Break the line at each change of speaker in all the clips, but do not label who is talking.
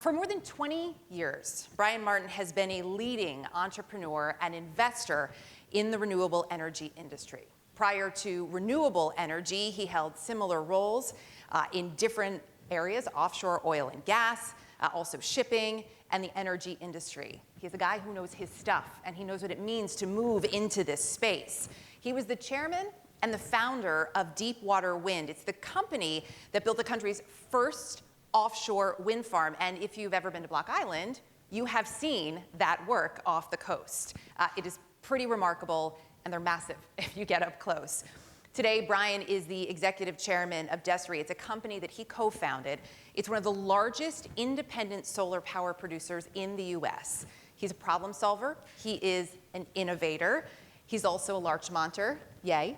For more than 20 years, Bryan Martin has been a leading entrepreneur and investor in the renewable energy industry. Prior to renewable energy, he held similar roles in different areas, offshore oil and gas, also shipping, and the energy industry. He's a guy who knows his stuff, and he knows what it means to move into this space. He was the chairman and the founder of Deepwater Wind. It's the company that built the country's first offshore wind farm. And if you've ever been to Block Island, you have seen that work off the coast. It is pretty remarkable, and they're massive if you get up close. Today, Bryan is the executive chairman of DESRI. It's a company that he co-founded. It's one of the largest independent solar power producers in the US. He's a problem solver. He is an innovator. He's also a Larchmonter, yay.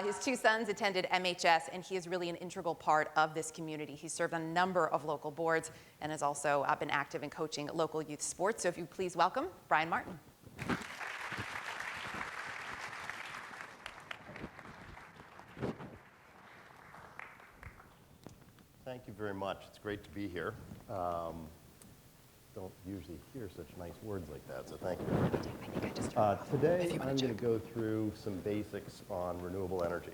His two sons attended MHS, and he is really an integral part of this community. He's served on a number of local boards and has also been active in coaching local youth sports. So if you please welcome Bryan Martin.
Thank you very much. It's great to be here. Don't usually hear such nice words like that, so thank you. Today, I'm going to go through some basics on renewable energy.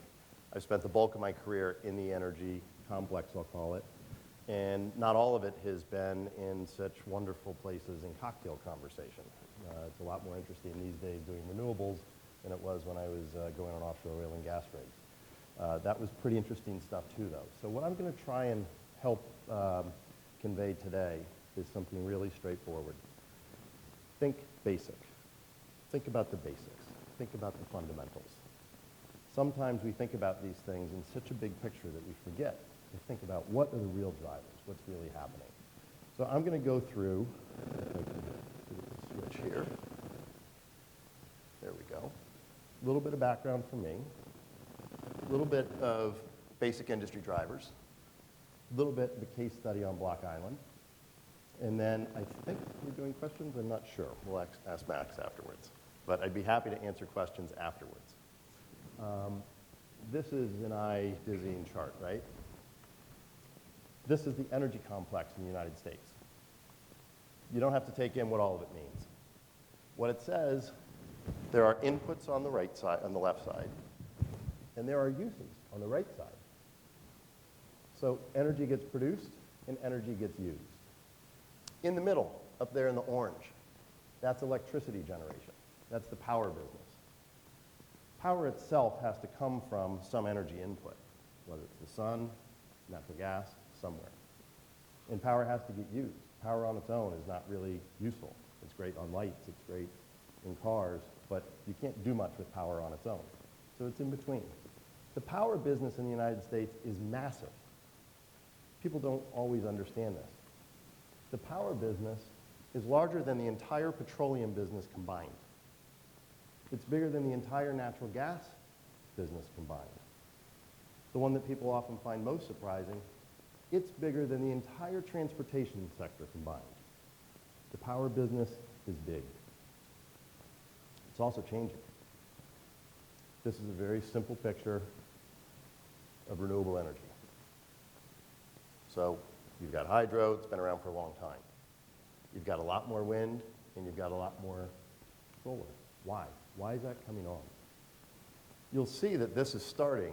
I've spent the bulk of my career in the energy complex, I'll call it, and not all of it has been in such wonderful places in cocktail conversation. It's a lot more interesting these days doing renewables than it was when I was going on offshore oil and gas rigs. That was pretty interesting stuff too, though. So what I'm going to try and help convey today is something really straightforward. Think basic. Think about the basics. Think about the fundamentals. Sometimes we think about these things in such a big picture that we forget to think about what are the real drivers, what's really happening. So I'm going to go through, switch here. There we go. A little bit of background from me. A little bit of basic industry drivers. A little bit of a case study on Block Island. And then I think we're doing questions. I'm not sure. We'll ask Max afterwards. But I'd be happy to answer questions afterwards. This is an eye-dizzying chart, right? This is the energy complex in the United States. You don't have to take in what all of it means. What it says, there are inputs on the right side, on the left side, and there are uses on the right side. So energy gets produced and energy gets used. In the middle, up there in the orange, that's electricity generation. That's the power business. Power itself has to come from some energy input, whether it's the sun, natural gas, somewhere. And power has to get used. Power on its own is not really useful. It's great on lights, it's great in cars, but you can't do much with power on its own. So it's in between. The power business in the United States is massive. People don't always understand this. The power business is larger than the entire petroleum business combined. It's bigger than the entire natural gas business combined. The one that people often find most surprising, it's bigger than the entire transportation sector combined. The power business is big. It's also changing. This is a very simple picture of renewable energy. So you've got hydro, it's been around for a long time. You've got a lot more wind, and you've got a lot more solar. Why? Why is that coming on? You'll see that this is starting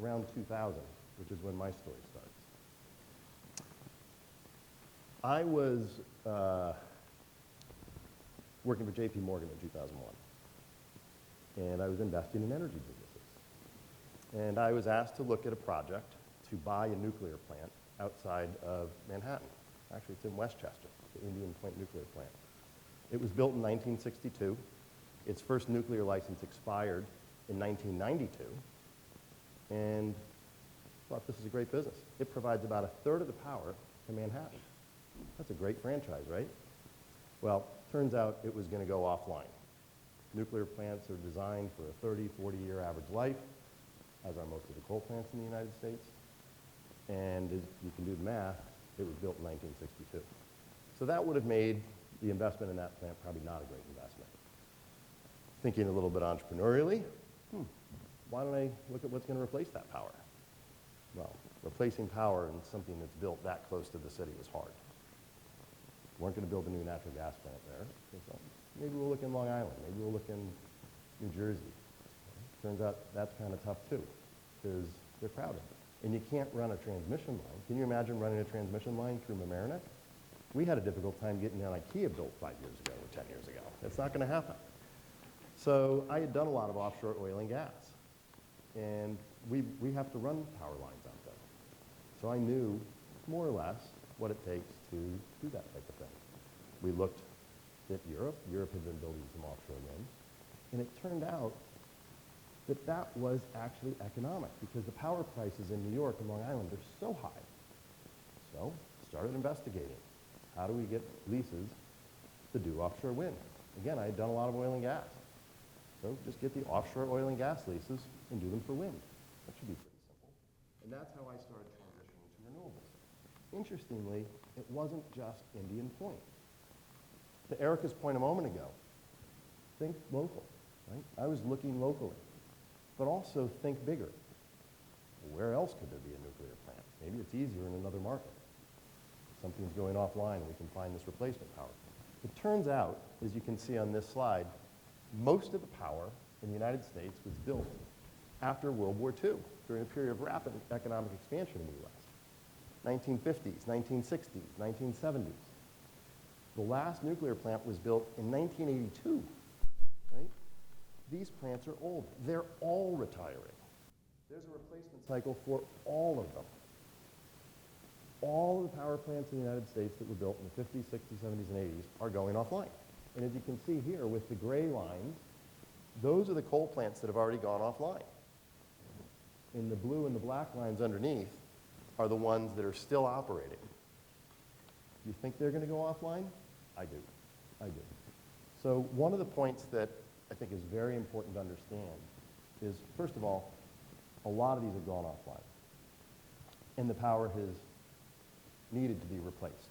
around 2000, which is when my story starts. I was working for JP Morgan in 2001, and I was investing in energy businesses. And I was asked to look at a project to buy a nuclear plant outside of Manhattan. Actually, it's in Westchester, the Indian Point nuclear plant. It was built in 1962. Its first nuclear license expired in 1992. And I thought, this is a great business. It provides about a third of the power to Manhattan. That's a great franchise, right? Well, turns out it was going to go offline. Nuclear plants are designed for a 30, 40-year average life, as are most of the coal plants in the United States. And as you can do the math, it was built in 1962. So that would have made the investment in that plant probably not a great investment. Thinking a little bit entrepreneurially, why don't I look at what's going to replace that power? Well, replacing power in something that's built that close to the city is hard. Weren't going to build a new natural gas plant there. So maybe we'll look in Long Island. Maybe we'll look in New Jersey. Turns out that's kind of tough too, because they're crowded. And you can't run a transmission line. Can you imagine running a transmission line through Mamaroneck? We had a difficult time getting an IKEA built 5 years ago or 10 years ago. It's not going to happen. So I had done a lot of offshore oil and gas. And we have to run power lines out there. So I knew more or less what it takes to do that type of thing. We looked at Europe. Europe had been building some offshore wind. And it turned out that that was actually economic because the power prices in New York and Long Island are so high. So started investigating. How do we get leases to do offshore wind? Again, I had done a lot of oil and gas. So just get the offshore oil and gas leases and do them for wind. That should be pretty simple. And that's how I started transitioning to renewables. Interestingly, it wasn't just Indian Point. To Erica's point a moment ago, think local, right? I was looking locally, but also think bigger. Where else could there be a nuclear plant? Maybe it's easier in another market. Something's going offline and we can find this replacement power. It turns out, as you can see on this slide, most of the power in the United States was built after World War II, during a period of rapid economic expansion in the U.S. 1950s, 1960s, 1970s. The last nuclear plant was built in 1982, right? These plants are old. They're all retiring. There's a replacement cycle for all of them. All of the power plants in the United States that were built in the 50s, 60s, 70s, and 80s are going offline. And as you can see here with the gray lines, those are the coal plants that have already gone offline. And the blue and the black lines underneath are the ones that are still operating. Do you think they're going to go offline? I do. I do. So one of the points that I think is very important to understand is, first of all, a lot of these have gone offline. And the power has needed to be replaced.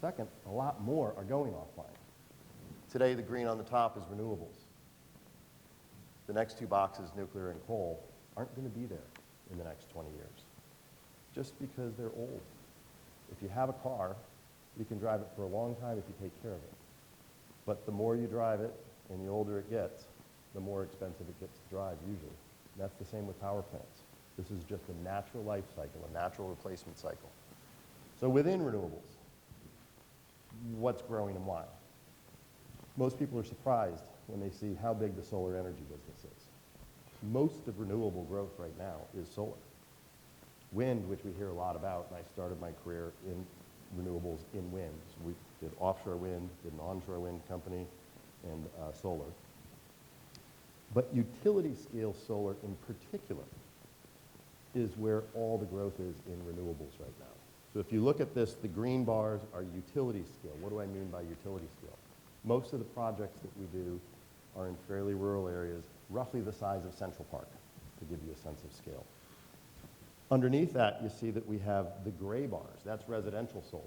Second, a lot more are going offline. Today, the green on the top is renewables. The next two boxes, nuclear and coal, aren't going to be there in the next 20 years, just because they're old. If you have a car, you can drive it for a long time if you take care of it. But the more you drive it and the older it gets, the more expensive it gets to drive usually. And that's the same with power plants. This is just a natural life cycle, a natural replacement cycle. So within renewables, what's growing and why? Most people are surprised when they see how big the solar energy business is. Most of renewable growth right now is solar. Wind, which we hear a lot about, and I started my career in renewables in wind. So we did offshore wind, did an onshore wind company, and solar. But utility scale solar in particular is where all the growth is in renewables right now. So if you look at this, the green bars are utility scale. What do I mean by utility scale? Most of the projects that we do are in fairly rural areas, roughly the size of Central Park, to give you a sense of scale. Underneath that, you see that we have the gray bars. That's residential solar.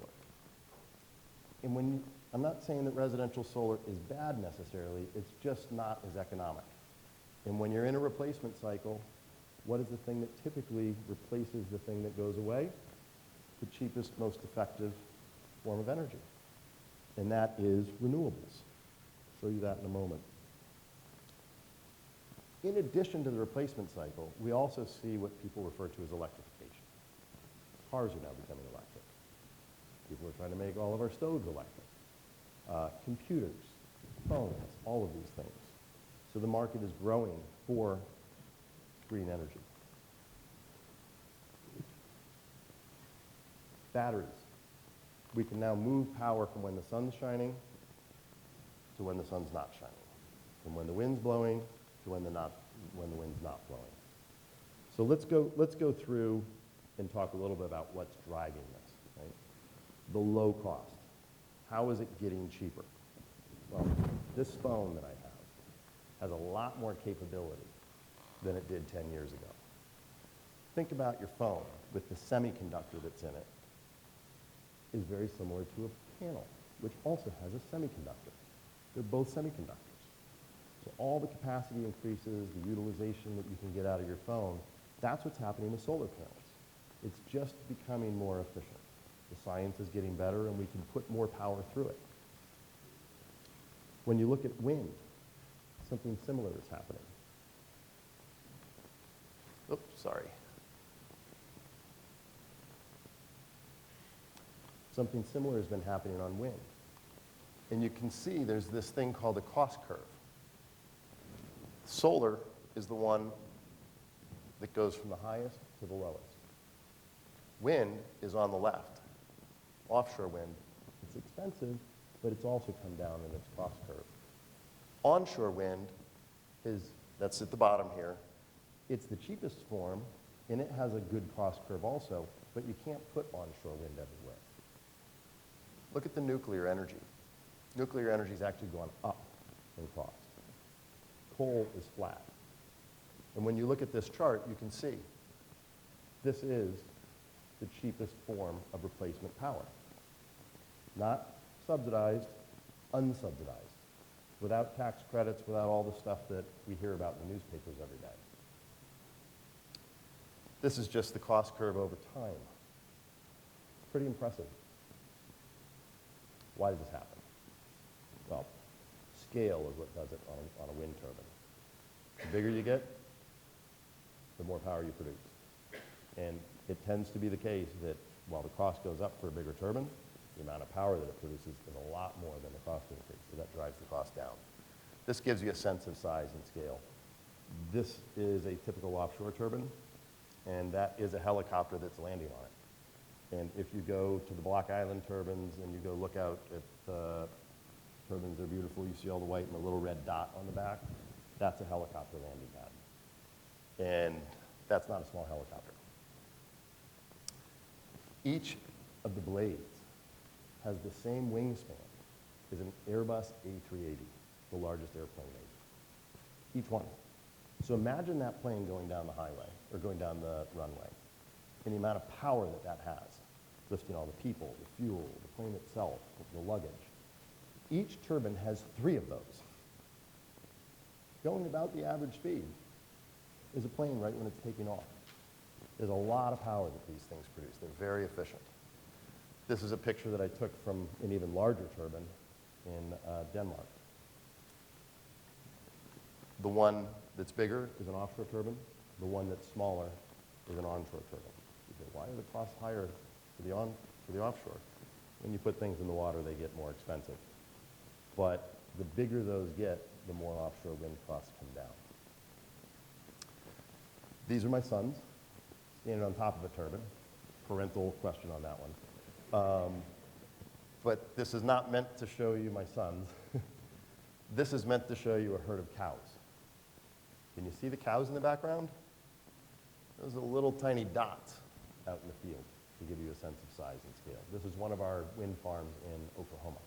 And I'm not saying that residential solar is bad necessarily, it's just not as economic. And when you're in a replacement cycle, what is the thing that typically replaces the thing that goes away? The cheapest, most effective form of energy. And that is renewables. I'll show you that in a moment. In addition to the replacement cycle, we also see what people refer to as electrification. Cars are now becoming electric. People are trying to make all of our stoves electric. Computers, phones, all of these things. So the market is growing for green energy. Batteries. We can now move power from when the sun's shining to when the sun's not shining. From when the wind's blowing to when the wind's not blowing. So let's go through and talk a little bit about what's driving this, right? The low cost. How is it getting cheaper? Well, this phone that I have has a lot more capability than it did 10 years ago. Think about your phone with the semiconductor that's in it is very similar to a panel, which also has a semiconductor. They're both semiconductors. So all the capacity increases, the utilization that you can get out of your phone, that's what's happening with solar panels. It's just becoming more efficient. The science is getting better, and we can put more power through it. When you look at wind, something similar is happening. Oops, sorry. Something similar has been happening on wind. And you can see there's this thing called a cost curve. Solar is the one that goes from the highest to the lowest. Wind is on the left. Offshore wind, it's expensive, but it's also come down in its cost curve. Onshore wind that's at the bottom here. It's the cheapest form, and it has a good cost curve also, but you can't put onshore wind everywhere. Look at the nuclear energy. Nuclear energy has actually gone up in cost. Coal is flat. And when you look at this chart, you can see this is the cheapest form of replacement power. Not subsidized, unsubsidized, without tax credits, without all the stuff that we hear about in the newspapers every day. This is just the cost curve over time. Pretty impressive. Why does this happen? Well, scale is what does it on a wind turbine. The bigger you get, the more power you produce. And it tends to be the case that while the cost goes up for a bigger turbine, the amount of power that it produces is a lot more than the cost increase, so that drives the cost down. This gives you a sense of size and scale. This is a typical offshore turbine, and that is a helicopter that's landing on it. And if you go to the Block Island turbines and you go look out at the turbines, they're beautiful. You see all the white and the little red dot on the back. That's a helicopter landing pad. And that's not a small helicopter. Each of the blades has the same wingspan as an Airbus A380, the largest airplane made. Each one. So imagine that plane going down the highway, or going down the runway, and the amount of power that that has, lifting all the people, the fuel, the plane itself, the luggage. Each turbine has 3 of those. Going about the average speed is a plane right when it's taking off. There's a lot of power that these things produce. They're very efficient. This is a picture that I took from an even larger turbine in Denmark. The one that's bigger is an offshore turbine. The one that's smaller is an onshore turbine. You say, why are the costs higher for the offshore? When you put things in the water, they get more expensive. But the bigger those get, the more offshore wind costs come down. These are my sons, standing on top of a turbine. Parental question on that one. But this is not meant to show you my sons. This is meant to show you a herd of cows. Can you see the cows in the background? Those are little tiny dots out in the field to give you a sense of size and scale. This is one of our wind farms in Oklahoma.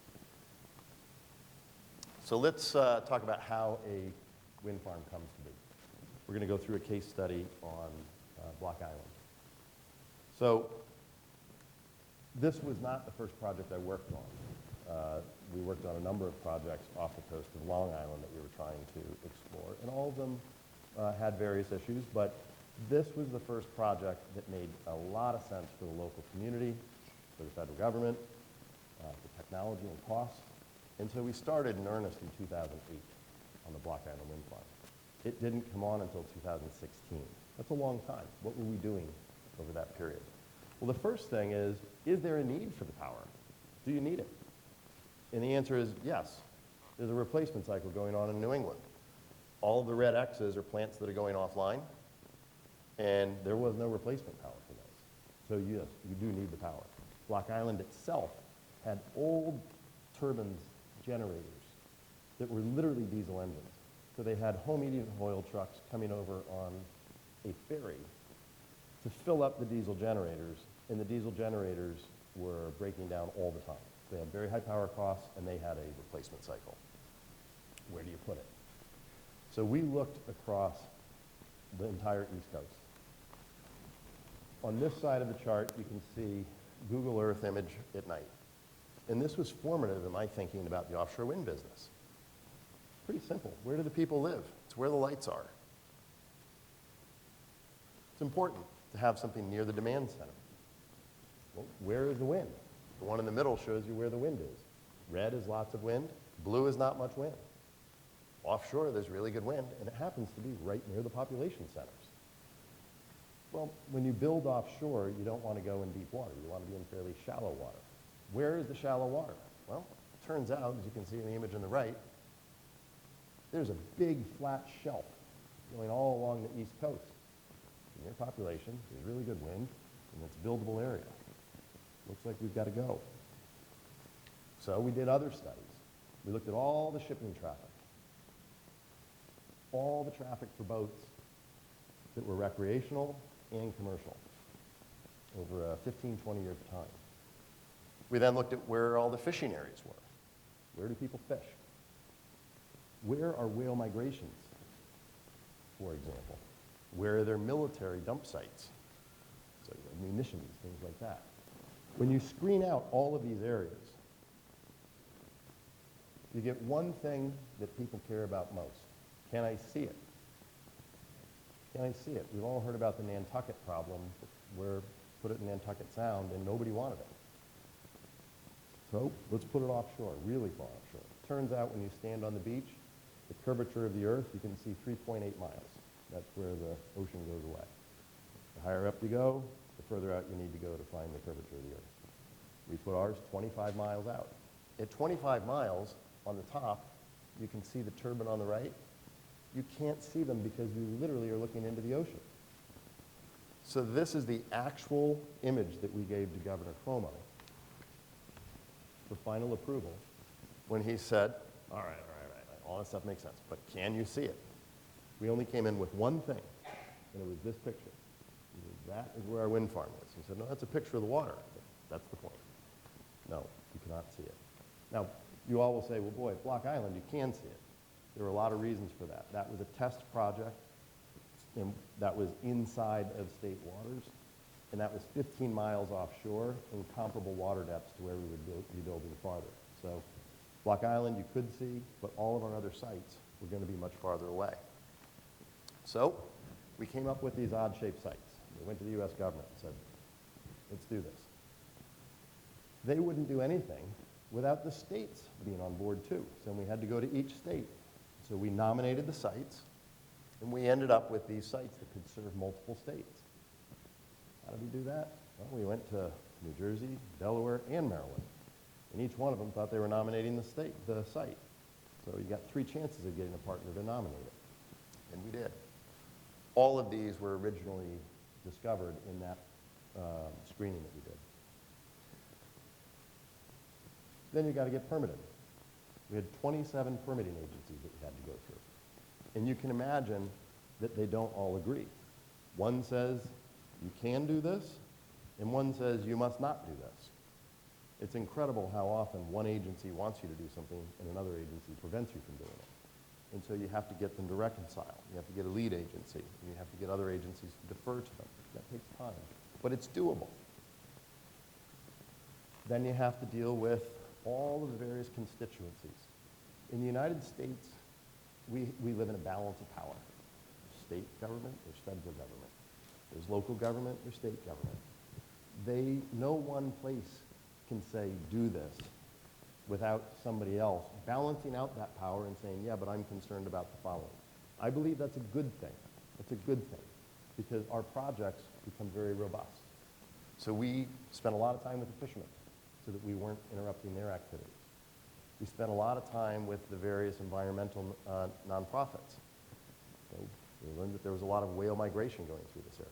So let's talk about how a wind farm comes to be. We're going to go through a case study on Block Island. So this was not the first project I worked on. We worked on a number of projects off the coast of Long Island that we were trying to explore, and all of them had various issues, but this was the first project that made a lot of sense for the local community, for the federal government, for technology and costs. And so we started in earnest in 2008 on the Block Island wind farm. It didn't come on until 2016. That's a long time. What were we doing over that period? Well, the first thing is there a need for the power? Do you need it? And the answer is yes. There's a replacement cycle going on in New England. All of the red X's are plants that are going offline, and there was no replacement power for those. So yes, you do need the power. Block Island itself had old turbines, generators, that were literally diesel engines. So they had home heating oil trucks coming over on a ferry to fill up the diesel generators, and the diesel generators were breaking down all the time. They had very high power costs, and they had a replacement cycle. Where do you put it? So we looked across the entire East Coast. On this side of the chart, you can see Google Earth image at night. And this was formative in my thinking about the offshore wind business. Pretty simple. Where do the people live? It's where the lights are. It's important to have something near the demand center. Well, where is the wind? The one in the middle shows you where the wind is. Red is lots of wind. Blue is not much wind. Offshore, there's really good wind, and it happens to be right near the population centers. Well, when you build offshore, you don't want to go in deep water. You want to be in fairly shallow water. Where is the shallow water? Well, it turns out, as you can see in the image on the right, there's a big flat shelf going all along the east coast. Near population, there's really good wind, and it's a buildable area. Looks like we've got to go. So we did other studies. We looked at all the shipping traffic, all the traffic for boats that were recreational and commercial over a 15, 20-year time. We then looked at where all the fishing areas were. Where do people fish? Where are whale migrations, for example? Where are there military dump sites? So munitions, things like that. When you screen out all of these areas, you get one thing that people care about most. Can I see it? Can I see it? We've all heard about the Nantucket problem, where put it in Nantucket Sound and nobody wanted it. So let's put it offshore, really far offshore. Turns out when you stand on the beach, the curvature of the earth, you can see 3.8 miles. That's where the ocean goes away. The higher up you go, the further out you need to go to find the curvature of the earth. We put ours 25 miles out. At 25 miles on the top, you can see the turbine on the right. You can't see them because you literally are looking into the ocean. So this is the actual image that we gave to Governor Cuomo for final approval when he said, all right, all that stuff makes sense, but can you see it? We only came in with one thing, and it was this picture. That is where our wind farm is. He said, no, that's a picture of the water. That's the point. No, you cannot see it. Now, you all will say, well, boy, at Block Island, you can see it. There were a lot of reasons for that. That was a test project that was inside of state waters, and that was 15 miles offshore in comparable water depths to where we would be building farther. So Block Island you could see, but all of our other sites were going to be much farther away. So we came up with these odd-shaped sites. We went to the U.S. government and said, let's do this. They wouldn't do anything without the states being on board too. So we had to go to each state. So we nominated the sites, and we ended up with these sites that could serve multiple states. How did we do that? Well, we went to New Jersey, Delaware, and Maryland. And each one of them thought they were nominating the site. So you got 3 chances of getting a partner to nominate it. And we did. All of these were originally discovered in that screening that we did. Then you got to get permitted. We had 27 permitting agencies that we had to go through. And you can imagine that they don't all agree. One says you can do this, and one says you must not do this. It's incredible how often one agency wants you to do something and another agency prevents you from doing it. And so you have to get them to reconcile. You have to get a lead agency, and you have to get other agencies to defer to them. That takes time, but it's doable. Then you have to deal with all of the various constituencies. In the United States, we live in a balance of power. There's state government, there's federal government. There's local government, there's state government. No one place can say, do this, without somebody else balancing out that power and saying, yeah, but I'm concerned about the following. I believe that's a good thing. It's a good thing because our projects become very robust. So we spent a lot of time with the fishermen so that we weren't interrupting their activities. We spent a lot of time with the various environmental nonprofits. So we learned that there was a lot of whale migration going through this area.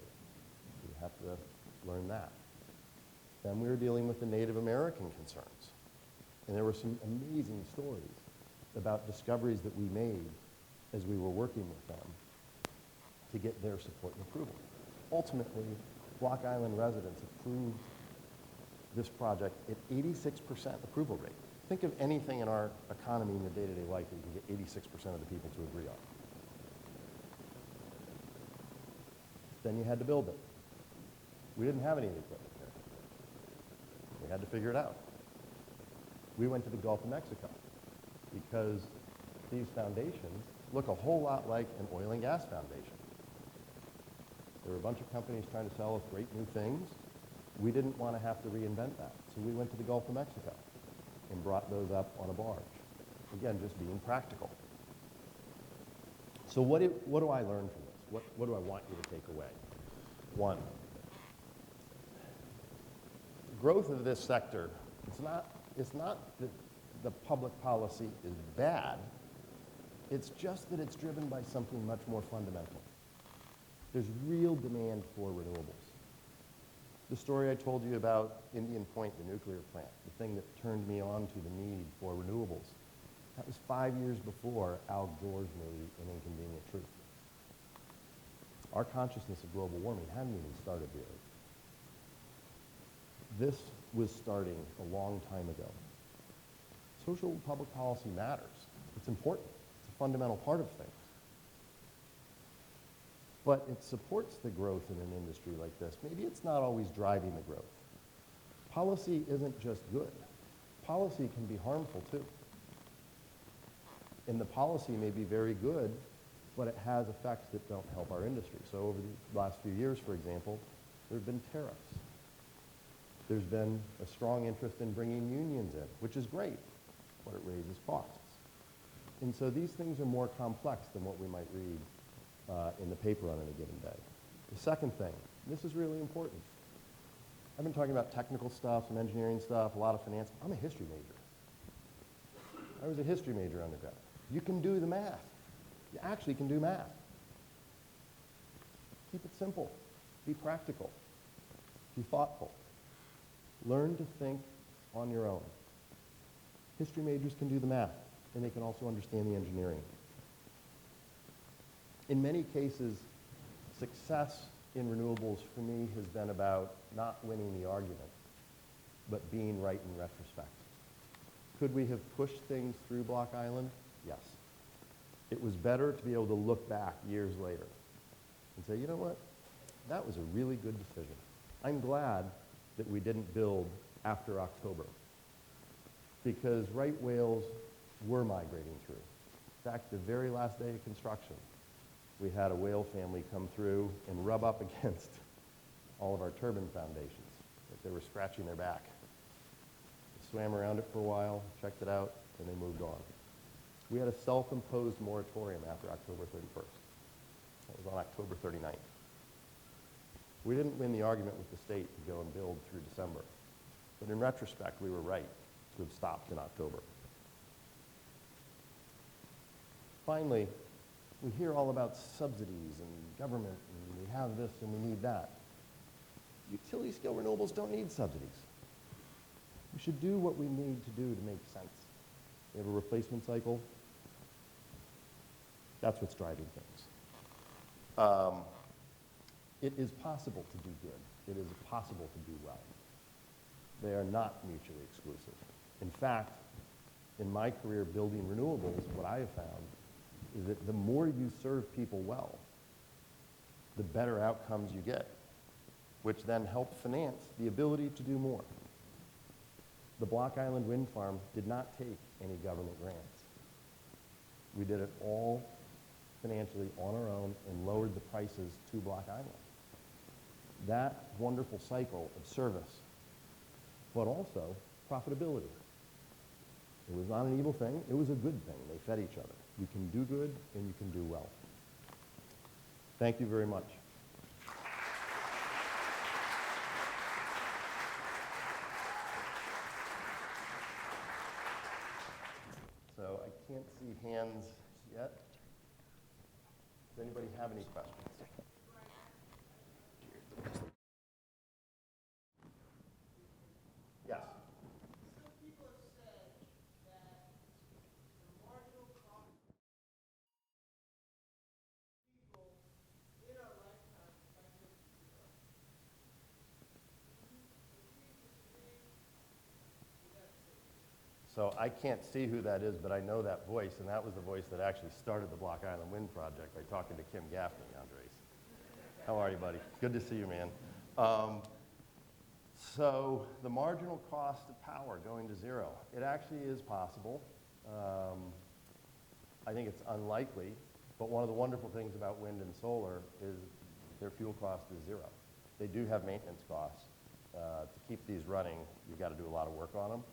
We have to learn that. Then we were dealing with the Native American concerns. And there were some amazing stories about discoveries that we made as we were working with them to get their support and approval. Ultimately, Block Island residents approved this project at 86% approval rate. Think of anything in our economy in your day-to-day life that you can get 86% of the people to agree on. Then you had to build it. We didn't have any of the equipment here. We had to figure it out. We went to the Gulf of Mexico because these foundations look a whole lot like an oil and gas foundation. There were a bunch of companies trying to sell us great new things, We didn't want to have to reinvent that, so we went to the Gulf of Mexico and brought those up on a barge. Again, just being practical. So what do I learn from this? What do I want you to take away? One, growth of this sector, it's not that the public policy is bad, it's just that it's driven by something much more fundamental. There's real demand for renewables. The story I told you about Indian Point, the nuclear plant, the thing that turned me on to the need for renewables, that was 5 years before Al Gore's movie, An Inconvenient Truth. Our consciousness of global warming hadn't even started really. This was starting a long time ago. Social public policy matters. It's important. It's a fundamental part of things. But it supports the growth in an industry like this. Maybe it's not always driving the growth. Policy isn't just good. Policy can be harmful too. And the policy may be very good, but it has effects that don't help our industry. So over the last few years, for example, there have been tariffs. There's been a strong interest in bringing unions in, which is great, but it raises costs. And so these things are more complex than what we might read in the paper on any given day. The second thing, this is really important. I've been talking about technical stuff, some engineering stuff, a lot of finance. I'm a history major. I was a history major undergrad. You can do the math. You actually can do math. Keep it simple. Be practical. Be thoughtful. Learn to think on your own. History majors can do the math, and they can also understand the engineering. In many cases, success in renewables for me has been about not winning the argument, but being right in retrospect. Could we have pushed things through Block Island? Yes. It was better to be able to look back years later and say, you know what? That was a really good decision. I'm glad that we didn't build after October, because right whales were migrating through. In fact, the very last day of construction, we had a whale family come through and rub up against all of our turbine foundations. Like they were scratching their back. They swam around it for a while, checked it out, and they moved on. We had a self-imposed moratorium after October 31st. That was on October 39th. We didn't win the argument with the state to go and build through December. But in retrospect, we were right to have stopped in October. Finally, we hear all about subsidies and government, and we have this and we need that. Utility scale renewables don't need subsidies. We should do what we need to do to make sense. We have a replacement cycle. That's what's driving things. It is possible to do good. It is possible to do well. They are not mutually exclusive. In fact, in my career building renewables, what I have found is that the more you serve people well, the better outcomes you get, which then help finance the ability to do more. The Block Island wind farm did not take any government grants. We did it all financially on our own and lowered the prices to Block Island. That wonderful cycle of service, but also profitability. It was not an evil thing, it was a good thing. They fed each other. You can do good and you can do well. Thank you very much. So I can't see hands yet. Does anybody have any questions? Yes.
Some people have said that the marginal cost of people in our lifetime might go to zero. Do you agree, disagree with that statement?
So I can't see who that is, but I know that voice, and that was the voice that actually started the Block Island Wind Project by talking to Kim Gaffney, Andres. How are you, buddy? Good to see you, man. So the marginal cost of power going to zero, it actually is possible. I think it's unlikely, but one of the wonderful things about wind and solar is their fuel cost is zero. They do have maintenance costs, to keep these running, you've got to do a lot of work on them.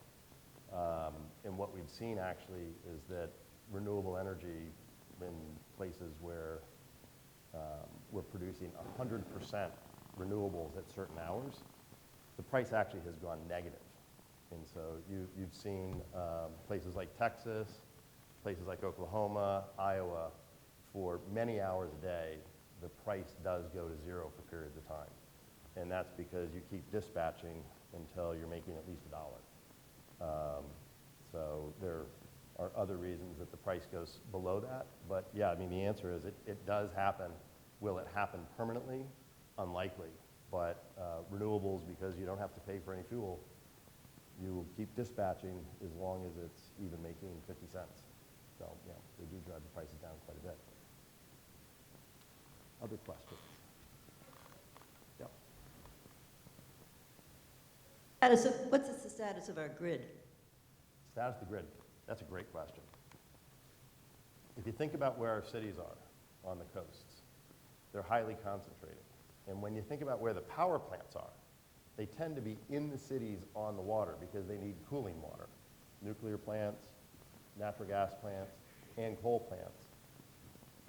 And what we've seen actually is that renewable energy in places where we're producing 100% renewables at certain hours, the price actually has gone negative. And so you've seen places like Texas, places like Oklahoma, Iowa, for many hours a day, the price does go to zero for periods of time. And that's because you keep dispatching until you're making at least $1. So there are other reasons that the price goes below that. But yeah, I mean, the answer is it does happen. Will it happen permanently? Unlikely. But renewables, because you don't have to pay for any fuel, you will keep dispatching as long as it's even making 50 cents. So yeah, they do drive the prices down quite a bit. Other questions? Yep.
What's the status of our grid?
Status of the grid. That's a great question. If you think about where our cities are on the coasts, they're highly concentrated. And when you think about where the power plants are, they tend to be in the cities on the water because they need cooling water. Nuclear plants, natural gas plants, and coal plants.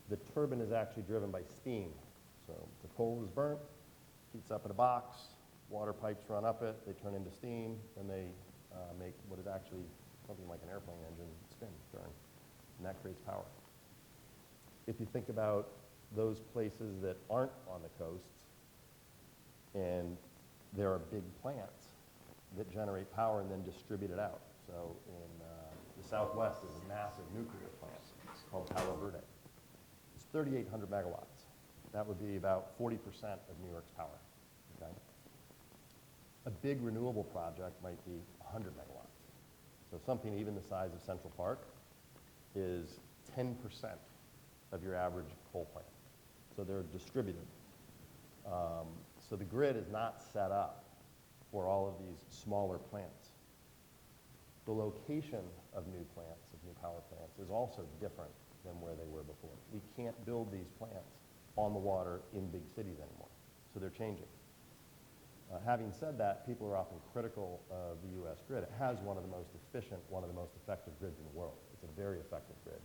The turbine is actually driven by steam. So the coal is burnt, heats up in a box, water pipes run up it, they turn into steam, and they make what is actually something like an airplane engine spin, turn, and that creates power. If you think about those places that aren't on the coasts, and there are big plants that generate power and then distribute it out. So in the Southwest is a massive nuclear plant called Palo Verde. It's 3,800 megawatts. That would be about 40% of New York's power. Okay? A big renewable project might be 100 megawatts. So something even the size of Central Park is 10% of your average coal plant. So they're distributed. So the grid is not set up for all of these smaller plants. The location of new plants, of new power plants, is also different than where they were before. We can't build these plants on the water in big cities anymore. So they're changing. Having said that, people are often critical of the U.S. grid. It has one of the most efficient, one of the most effective grids in the world. It's a very effective grid.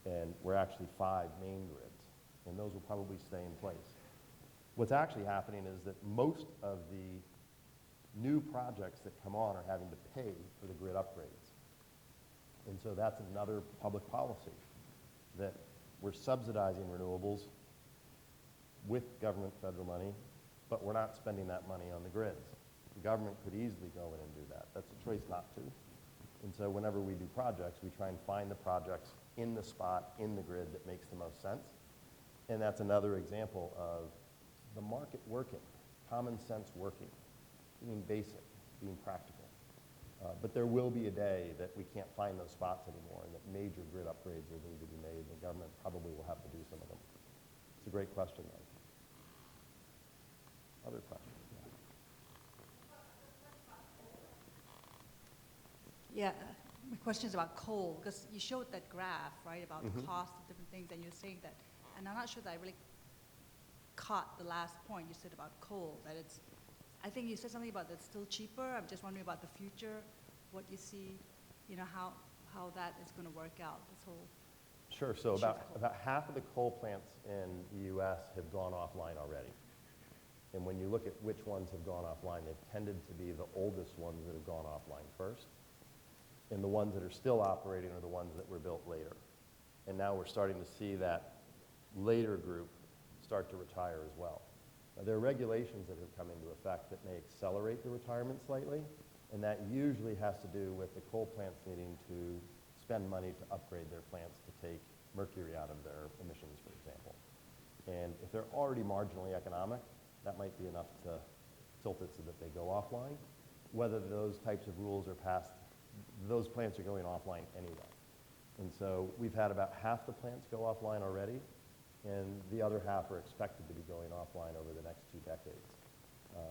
And we're actually 5 main grids, and those will probably stay in place. What's actually happening is that most of the new projects that come on are having to pay for the grid upgrades. And so that's another public policy, that we're subsidizing renewables with government federal money, but we're not spending that money on the grids. The government could easily go in and do that. That's a choice not to. And so whenever we do projects, we try and find the projects in the spot, in the grid that makes the most sense. And that's another example of the market working, common sense working, being basic, being practical. But there will be a day that we can't find those spots anymore and that major grid upgrades will need to be made, and the government probably will have to do some of them. It's a great question, though. Other questions?
Yeah, my question is about coal, because you showed that graph, right, about the cost of different things, and you're saying that, and I'm not sure that I really caught the last point you said about coal, that it's, I think you said something about that's still cheaper. I'm just wondering about the future, what you see, you know, how that is going to work out, this whole.
Sure, so about half of the coal plants in the U.S. have gone offline already. And when you look at which ones have gone offline, they've tended to be the oldest ones that have gone offline first. And the ones that are still operating are the ones that were built later. And now we're starting to see that later group start to retire as well. Now, there are regulations that have come into effect that may accelerate the retirement slightly, and that usually has to do with the coal plants needing to spend money to upgrade their plants to take mercury out of their emissions, for example. And if they're already marginally economic, that might be enough to tilt it so that they go offline. Whether those types of rules are passed, those plants are going offline anyway. And so we've had about half the plants go offline already, and the other half are expected to be going offline over the next 2 decades.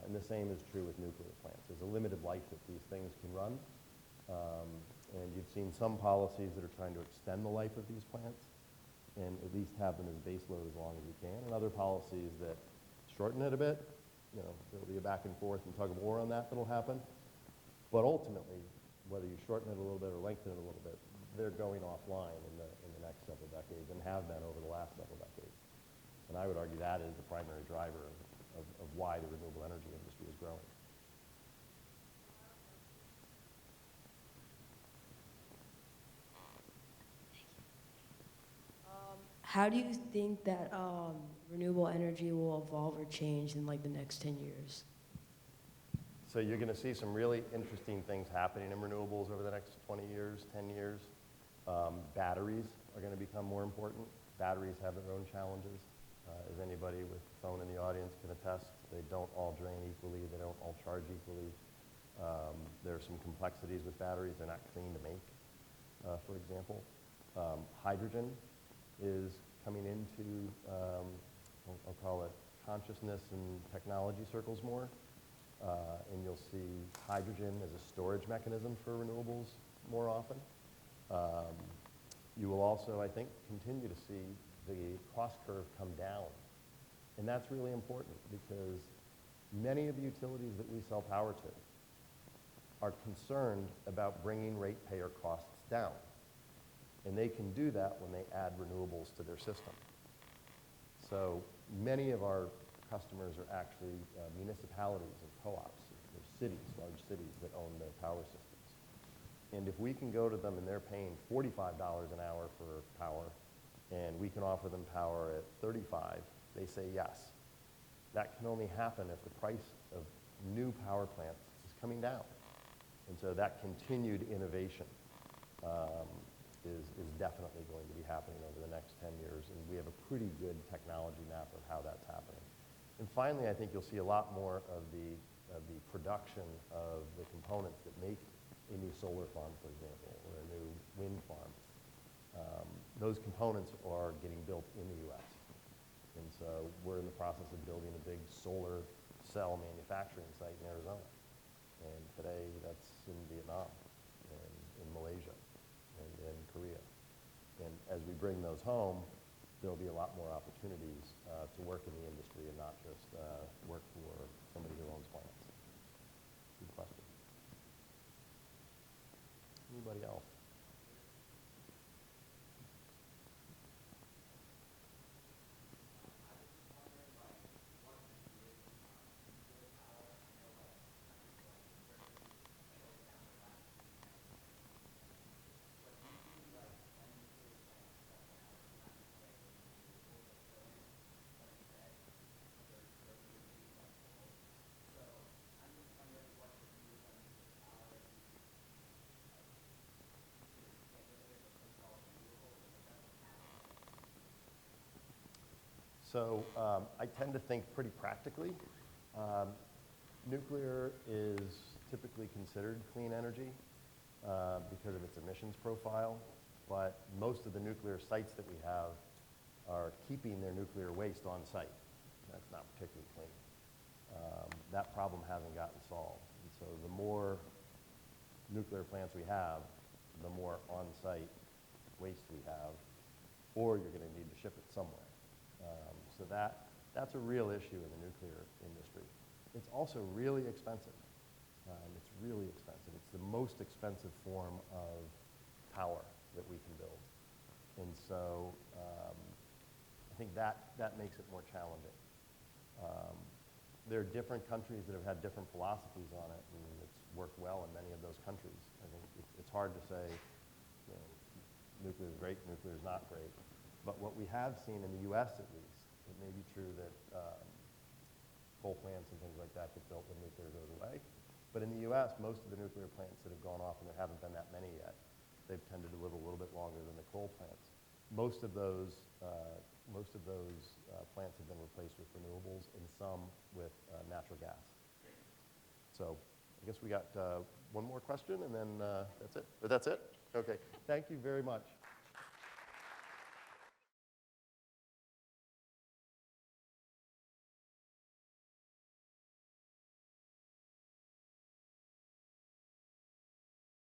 And the same is true with nuclear plants. There's a limited life that these things can run. And you've seen some policies that are trying to extend the life of these plants and at least have them as base load as long as you can, and other policies that shorten it a bit there'll be a back and forth and tug of war on that that'll happen. But ultimately, whether you shorten it a little bit or lengthen it a little bit, they're going offline in the next several decades and have been over the last several decades. And I would argue that is the primary driver of why the renewable energy industry is growing.
How do you think that renewable energy will evolve or change in like the next 10 years?
So you're going to see some really interesting things happening in renewables over the next 20 years, 10 years. Batteries are going to become more important. Batteries have their own challenges. As anybody with a phone in the audience can attest, they don't all drain equally. They don't all charge equally. There are some complexities with batteries. They're not clean to make, for example. Hydrogen is coming into, I'll call it consciousness and technology circles more. And you'll see hydrogen as a storage mechanism for renewables more often. You will also, I think, continue to see the cost curve come down. And that's really important because many of the utilities that we sell power to are concerned about bringing ratepayer costs down. And they can do that when they add renewables to their system. So many of our customers are actually municipalities and co-ops. They're cities, large cities that own their power systems. And if we can go to them and they're paying $45 an hour for power, and we can offer them power at $35, they say yes. That can only happen if the price of new power plants is coming down. And so that continued innovation is definitely going to be happening over the next 10 years, and we have a pretty good technology map of how that's happening. And finally, I think you'll see a lot more of the production of the components that make a new solar farm, for example, or a new wind farm. Those components are getting built in the U.S. And so we're in the process of building a big solar cell manufacturing site in Arizona. And today that's in Vietnam, and in Malaysia, and in Korea. And as we bring those home, there'll be a lot more opportunities to work in the industry and not just work for somebody who owns plants. Good question. Anybody else? So I tend to think pretty practically. Nuclear is typically considered clean energy because of its emissions profile, but most of the nuclear sites that we have are keeping their nuclear waste on site. That's not particularly clean. That problem hasn't gotten solved. And so the more nuclear plants we have, the more on-site waste we have, or you're going to need to ship it somewhere. So that's a real issue in the nuclear industry. It's also really expensive. It's really expensive. It's the most expensive form of power that we can build. And so I think that makes it more challenging. There are different countries that have had different philosophies on it, and it's worked well in many of those countries. I think it's hard to say, nuclear is great, nuclear is not great. But what we have seen in the U.S. at least, it may be true that coal plants and things like that get built when nuclear goes away. But in the U.S., most of the nuclear plants that have gone off, and there haven't been that many yet, they've tended to live a little bit longer than the coal plants. Most of those plants have been replaced with renewables, and some with natural gas. So I guess we got one more question, and then that's it. Or that's it? Okay. Thank you very much.